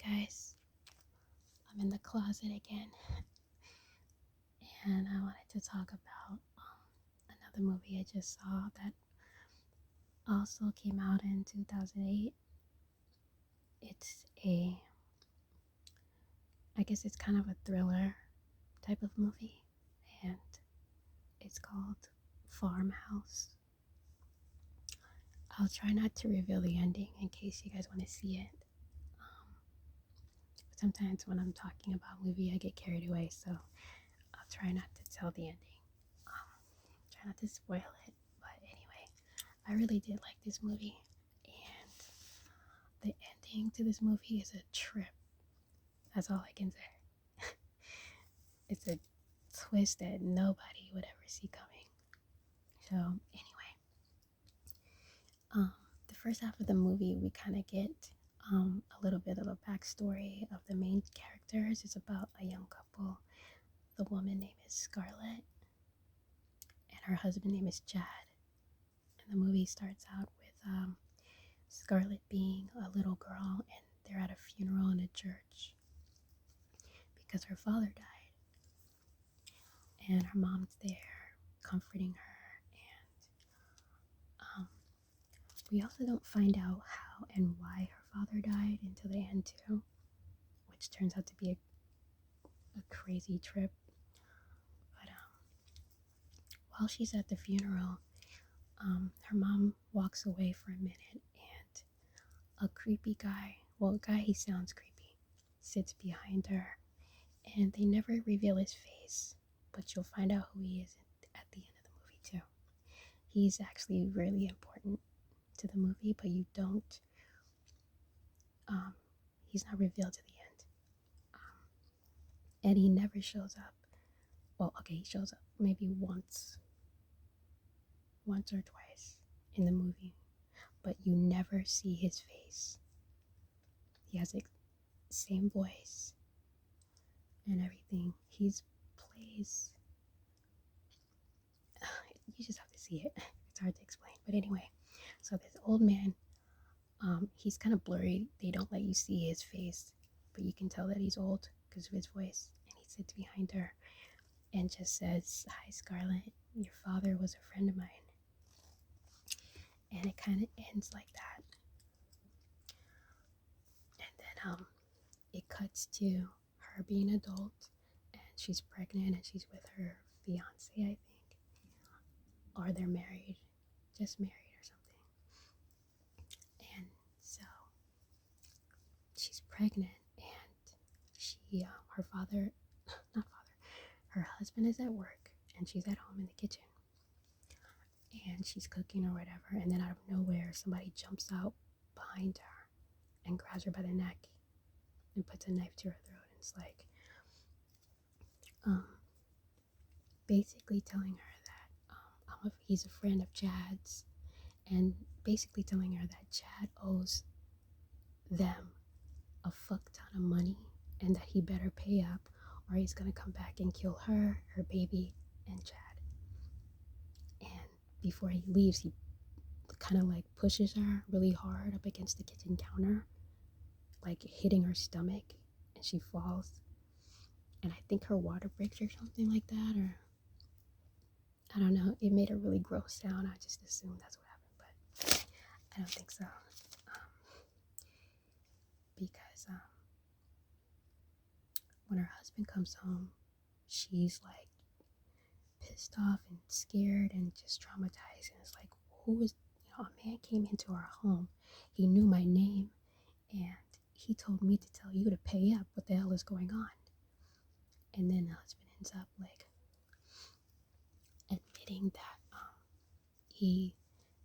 guys. I'm in the closet again, and I wanted to talk about another movie I just saw that also came out in 2008. It's I guess it's kind of a thriller type of movie, and it's called Farmhouse. I'll try not to reveal the ending in case you guys want to see it. Um, Sometimes when I'm talking about a movie, I get carried away, so I'll try not to tell the ending. Try not to spoil it. But anyway, I really did like this movie, and the ending to this movie is a trip. That's all I can say. It's a twist that nobody would ever see coming. So anyway, um, the first half of the movie, we kind of get a little bit of a backstory of the main characters. It's about a young couple. The woman name is Scarlett, and her husband name is Chad. And the movie starts out with Scarlett being a little girl, and they're at a funeral in a church because her father died, and her mom's there comforting her. And we also don't find out how and why her father died until the end too, which turns out to be a crazy trip. But while she's at the funeral, her mom walks away for a minute, and a creepy guy, well, a guy, he sounds creepy, sits behind her, and they never reveal his face, but you'll find out who he is at the end of the movie too. He's actually really important to the movie, but you don't, he's not revealed to the end. And he never shows up. Well, okay, he shows up maybe once or twice in the movie, but you never see his face. He has the same voice and everything. He's plays. You just have to see it. It's hard to explain. But anyway, so this old man, he's kind of blurry. They don't let you see his face, but you can tell that he's old because of his voice. And he sits behind her and just says, "Hi, Scarlett. Your father was a friend of mine." And it kind of ends like that. And then it cuts to her being an adult, and she's pregnant, and she's with her fiance, I think, or they're married, just married or something. And so she's pregnant, and her father, not father, her husband is at work, and she's at home in the kitchen, and she's cooking or whatever, and then out of nowhere, somebody jumps out behind her and grabs her by the neck and puts a knife to her throat. And it's like, um, basically telling her that he's a friend of Chad's, and basically telling her that Chad owes them a fuck ton of money and that he better pay up or he's gonna come back and kill her baby, and Chad. And before he leaves, he kind of like pushes her really hard up against the kitchen counter, like hitting her stomach, and she falls. And I think her water breaks or something like that, or I don't know. It made a really gross sound. I just assumed that's what happened, but I don't think so. Because when her husband comes home, she's like pissed off and scared and just traumatized. And it's like, who is, a man came into our home. He knew my name, and he told me to tell you to pay up. What the hell is going on? And then the husband ends up like admitting that he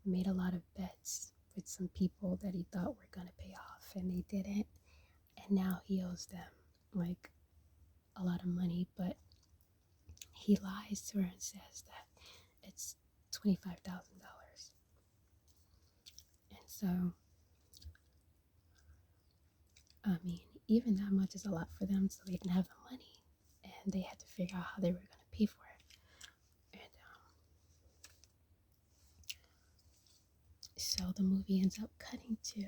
made a lot of bets with some people that he thought were gonna pay off, and they didn't. And now he owes them like a lot of money, but he lies to her and says that it's $25,000. And so, I mean, even that much is a lot for them, so they didn't have the money, and they had to figure out how they were going to pay for it. And so the movie ends up cutting to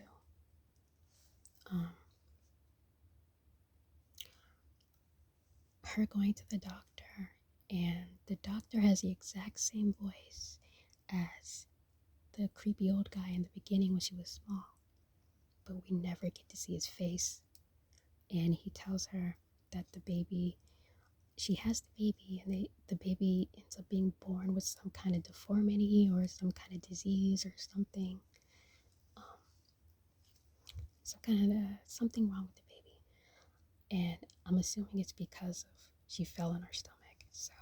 her going to the doctor, and the doctor has the exact same voice as the creepy old guy in the beginning when she was small, but we never get to see his face. And he tells her that the baby, she has the baby, and the baby ends up being born with some kind of deformity or some kind of disease or something, um, some kind of something wrong with the baby. And I'm assuming it's because of she fell on her stomach. So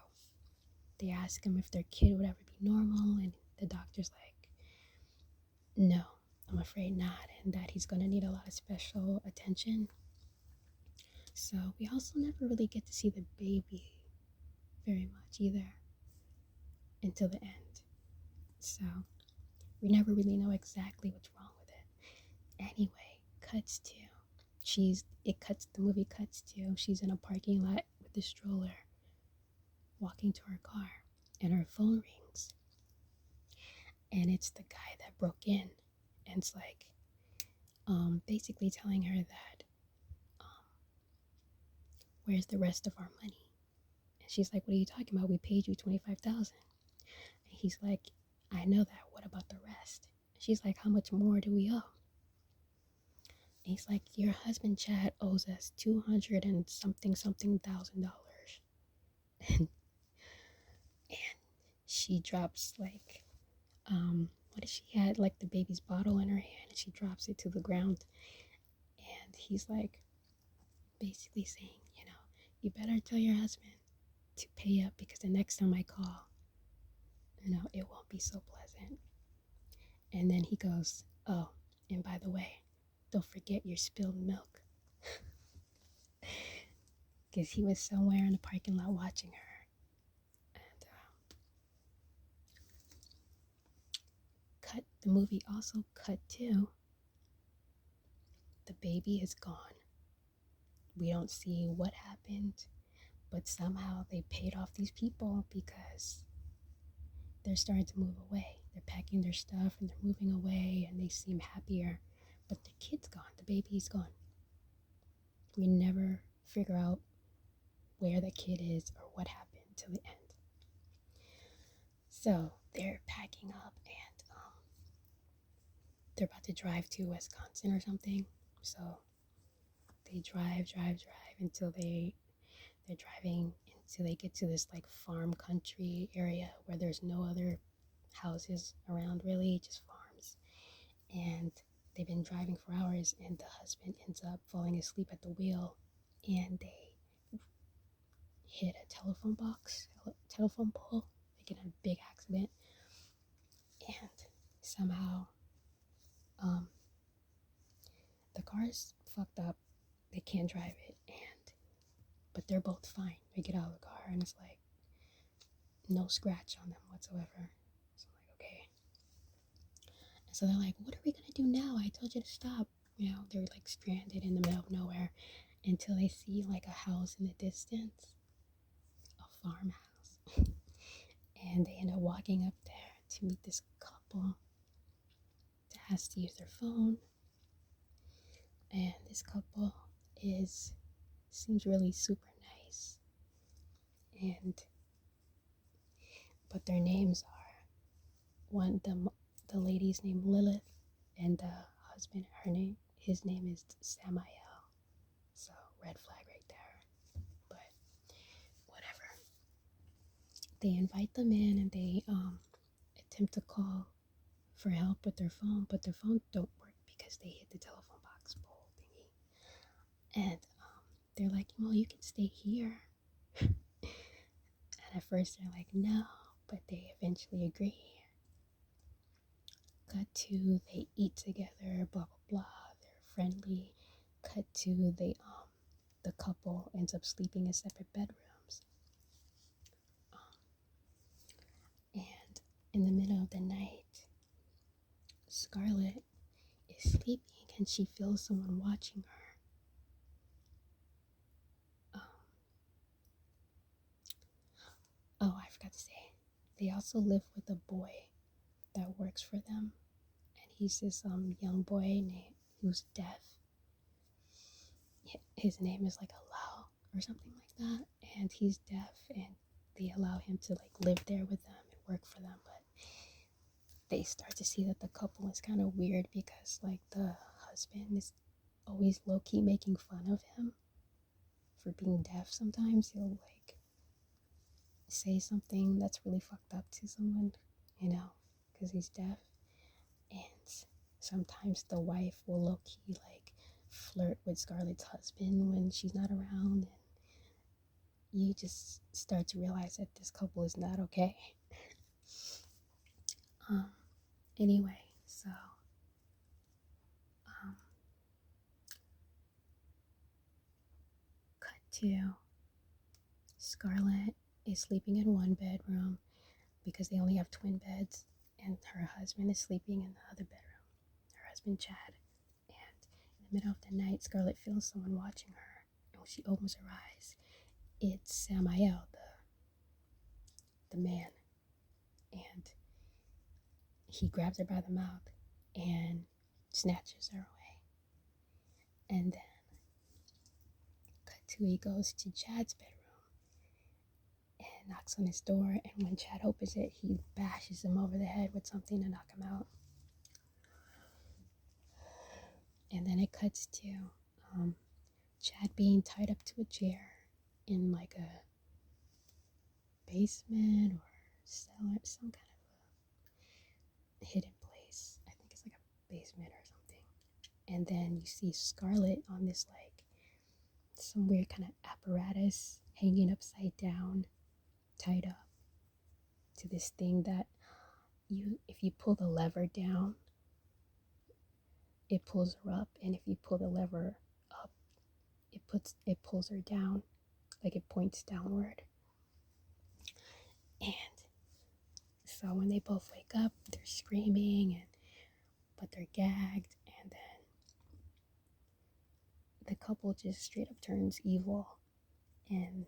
they ask him if their kid would ever be normal, and the doctor's like, no, I'm afraid not, and that he's going to need a lot of special attention. So we also never really get to see the baby very much either until the end. So we never really know exactly what's wrong with it. Anyway, the movie cuts to she's in a parking lot with a stroller walking to her car, and her phone rings, and it's the guy that broke in, and it's like basically telling her that where's the rest of our money? And she's like, what are you talking about? We paid you 25,000. And he's like, I know that. What about the rest? And she's like, how much more do we owe? And he's like, your husband Chad owes us 200 and something thousand dollars. And she drops like what is she had like the baby's bottle in her hand, and she drops it to the ground. And he's like basically saying, you better tell your husband to pay up, because the next time I call, it won't be so pleasant. And then he goes, oh, and by the way, don't forget your spilled milk. Because he was somewhere in the parking lot watching her. And the movie also cut to the baby is gone. We don't see what happened, but somehow they paid off these people because they're starting to move away. They're packing their stuff and they're moving away, and they seem happier. But the kid's gone. The baby's gone. We never figure out where the kid is or what happened till the end. So they're packing up, and they're about to drive to Wisconsin or something. So they drive until they're driving until they get to this like farm country area where there's no other houses around, really, just farms. And they've been driving for hours, and the husband ends up falling asleep at the wheel, and they hit a telephone pole. They get in a big accident, and somehow the car's fucked up. They can't drive it, but they're both fine. They get out of the car, and it's like no scratch on them whatsoever. So I'm like, okay. And so they're like, what are we gonna do now? I told you to stop. They're like stranded in the middle of nowhere until they see like a house in the distance, a farmhouse. And they end up walking up there to meet this couple that has to use their phone. And this couple seems really super nice. But their names are the lady's name Lilith, and the husband, his name is Samael. So red flag right there. But whatever. They invite them in, and they attempt to call for help with their phone, but their phones don't work because they hit the telephone box pole thingy. And they're like, well, you can stay here. And at first they're like, no, but they eventually agree. Cut to they eat together, blah blah blah. They're friendly. Cut to the couple ends up sleeping in separate bedrooms. And in the middle of the night, Scarlett is sleeping and she feels someone watching her. Oh, I forgot to say, they also live with a boy that works for them, and he's this young boy who's deaf. His name is like Alao or something like that, and he's deaf, and they allow him to like live there with them and work for them. But they start to see that the couple is kind of weird because like the husband is always low-key making fun of him for being deaf. Sometimes he'll like say something that's really fucked up to someone, you know, because he's deaf. And sometimes the wife will low-key like flirt with Scarlett's husband when she's not around, and you just start to realize that this couple is not okay. um anyway, so um cut to Scarlett is sleeping in one bedroom because they only have twin beds, and her husband is sleeping in the other bedroom, her husband Chad. And in the middle of the night, Scarlett feels someone watching her, and when she opens her eyes, it's Samael, the man. And he grabs her by the mouth and snatches her away. And then cut to he goes to Chad's bedroom and knocks on his door, and when Chad opens it, he bashes him over the head with something to knock him out. And then it cuts to Chad being tied up to a chair in like a basement or cellar, some kind of a hidden place. I think it's like a basement or something. And then you see Scarlett on this like some weird kind of apparatus hanging upside down, tied up to this thing that if you pull the lever down, it pulls her up, and if you pull the lever up, it pulls her down, like it points downward. And so when they both wake up, they're screaming, but they're gagged, and then the couple just straight up turns evil, and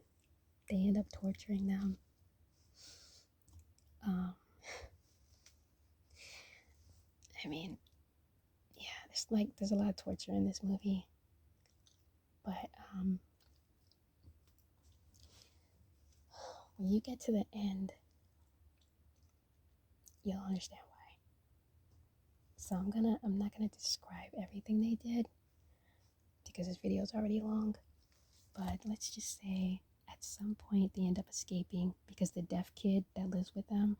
they end up torturing them. I mean, yeah, there's a lot of torture in this movie, but when you get to the end, you'll understand why. So I'm not gonna describe everything they did because this video is already long, but let's just say at some point they end up escaping because the deaf kid that lives with them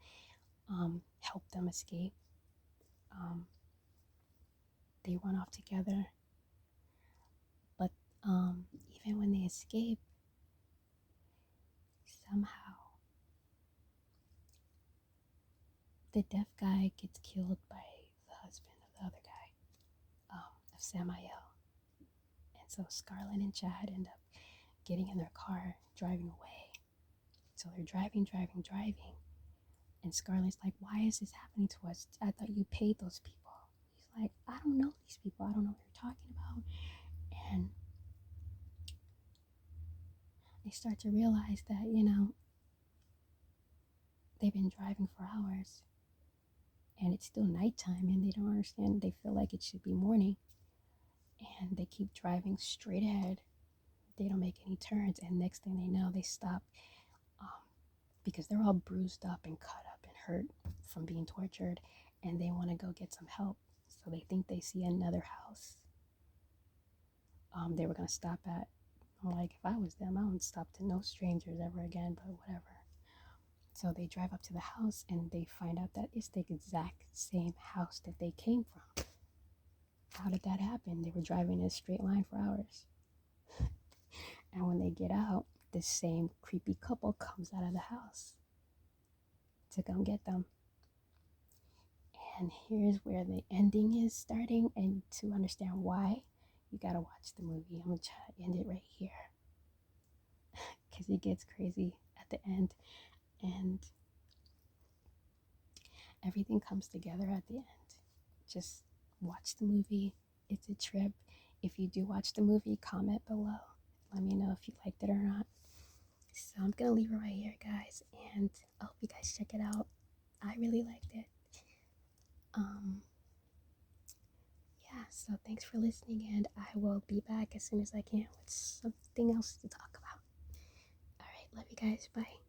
helped them escape. They run off together, but even when they escape, somehow the deaf guy gets killed by the husband of the other guy, of Samael. And so Scarlett and Chad end up getting in their car, driving away. So they're driving. And Scarlett's like, why is this happening to us? I thought you paid those people. He's like, I don't know these people. I don't know what you're talking about. And they start to realize that, they've been driving for hours and it's still nighttime, and they don't understand. They feel like it should be morning, and they keep driving straight ahead. They don't make any turns, and next thing they know, they stop because they're all bruised up and cut up and hurt from being tortured, and they want to go get some help. So they think they see another house they were going to stop at. I'm like, if I was them, I wouldn't stop to no strangers ever again, but whatever. So they drive up to the house, and they find out that it's the exact same house that they came from. How did that happen? They were driving in a straight line for hours. And when they get out, the same creepy couple comes out of the house to come get them. And here's where the ending is starting, and to understand why, you gotta watch the movie. I'm gonna try to end it right here because it gets crazy at the end, and everything comes together at the end. Just watch the movie. It's a trip. If you do watch the movie, comment below. Let me know if you liked it or not. So I'm gonna leave it right here, guys, and I hope you guys check it out. I really liked it. Yeah, so thanks for listening, and I will be back as soon as I can with something else to talk about. guys. Bye.